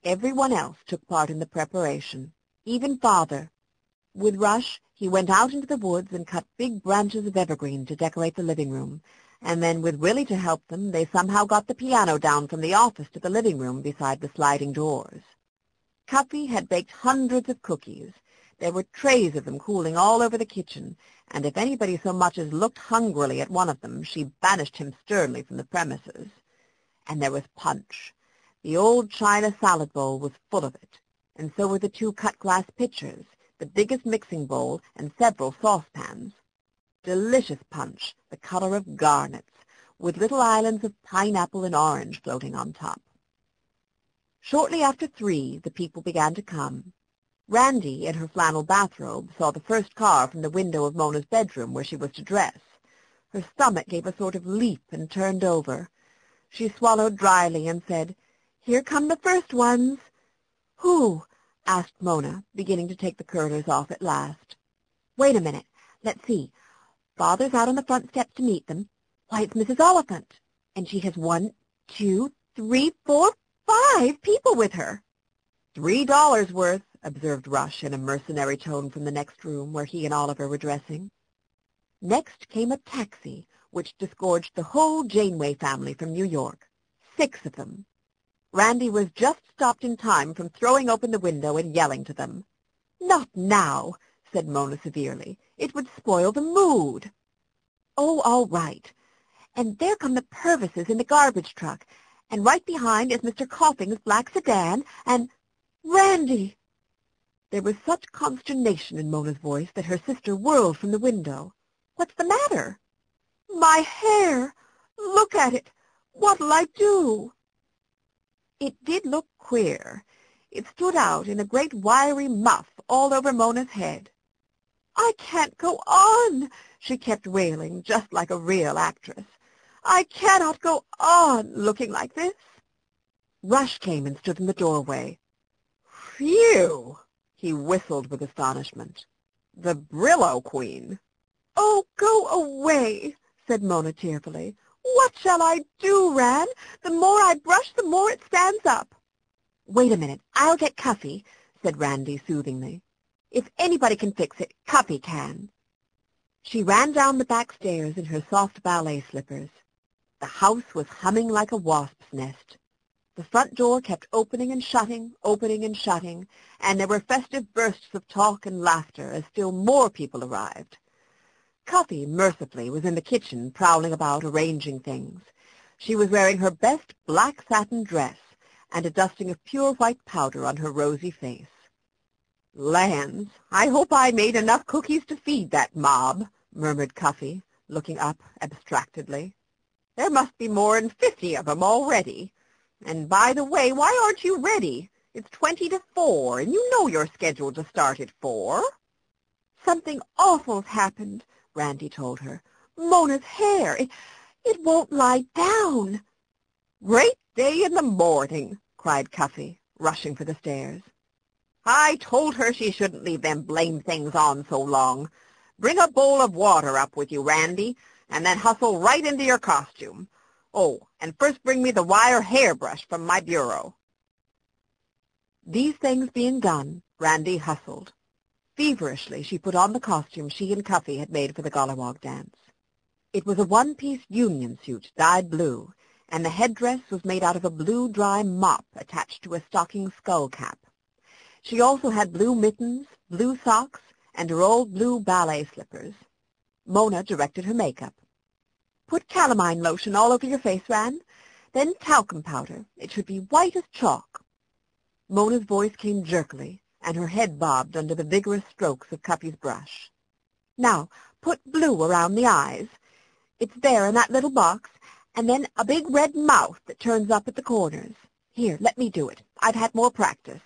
Everyone else took part in the preparation, even Father. With Rush, he went out into the woods and cut big branches of evergreen to decorate the living room, and then with Willie to help them, they somehow got the piano down from the office to the living room beside the sliding doors. Cuffy had baked hundreds of cookies. There were trays of them cooling all over the kitchen, and if anybody so much as looked hungrily at one of them, she banished him sternly from the premises. And there was punch. The old china salad bowl was full of it, and so were the 2 cut-glass pitchers, the biggest mixing bowl, and several saucepans. Delicious punch, the color of garnets, with little islands of pineapple and orange floating on top. Shortly after 3, the people began to come. Randy, in her flannel bathrobe, saw the first car from the window of Mona's bedroom where she was to dress. Her stomach gave a sort of leap and turned over. She swallowed dryly and said, "Here come the first ones." "Who?" asked Mona, beginning to take the curlers off at last. "Wait a minute. Let's see. Father's out on the front steps to meet them. Why, it's Mrs. Oliphant. And she has 1, 2, 3, 4, 5 people with her." $3 worth, observed Rush in a mercenary tone from the next room where he and Oliver were dressing. Next came a taxi, which disgorged the whole Janeway family from New York. 6 of them. Randy was just stopped in time from throwing open the window and yelling to them. "Not now," said Mona severely. "It would spoil the mood." "Oh, all right. And there come the Purvises in the garbage truck, and right behind is Mr. Coughing's black sedan, and Randy!" There was such consternation in Mona's voice that her sister whirled from the window. "What's the matter?" "My hair! Look at it! What'll I do?" It did look queer. It stood out in a great wiry muff all over Mona's head. "I can't go on," she kept wailing, just like a real actress. "I cannot go on looking like this." Rush came and stood in the doorway. "Phew!" he whistled with astonishment. "The Brillo Queen." "Oh, go away," said Mona tearfully. "What shall I do, Ran? The more I brush, the more it stands up." "Wait a minute. I'll get Cuffy," said Randy soothingly. "If anybody can fix it, Cuffy can." She ran down the back stairs in her soft ballet slippers. The house was humming like a wasp's nest. The front door kept opening and shutting, and there were festive bursts of talk and laughter as still more people arrived. Cuffy, mercifully, was in the kitchen prowling about arranging things. She was wearing her best black satin dress and a dusting of pure white powder on her rosy face. "Lands, I hope I made enough cookies to feed that mob," murmured Cuffy, looking up abstractedly. "There must be more than 50 of 'em already. And by the way, why aren't you ready? It's 20 to 4, and you know you're scheduled to start at 4. "Something awful's happened," Randy told her. "Mona's hair. It won't lie down." "Great day in the morning," cried Cuffy, rushing for the stairs. "I told her she shouldn't leave them blame things on so long. Bring a bowl of water up with you, Randy, and then hustle right into your costume. Oh, and first bring me the wire hairbrush from my bureau." These things being done, Randy hustled. Feverishly she put on the costume she and Cuffy had made for the Gollywog dance. It was a one-piece union suit dyed blue, and the headdress was made out of a blue dry mop attached to a stocking skull cap. She also had blue mittens, blue socks, and her old blue ballet slippers. Mona directed her makeup. "Put calamine lotion all over your face, Ran. Then talcum powder. It should be white as chalk." Mona's voice came jerkily, and her head bobbed under the vigorous strokes of Cuffy's brush. "Now, put blue around the eyes. It's there in that little box, and then a big red mouth that turns up at the corners. Here, let me do it. I've had more practice."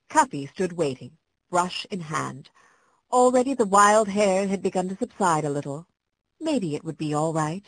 Cuffy stood waiting, brush in hand. Already the wild hair had begun to subside a little. Maybe it would be all right.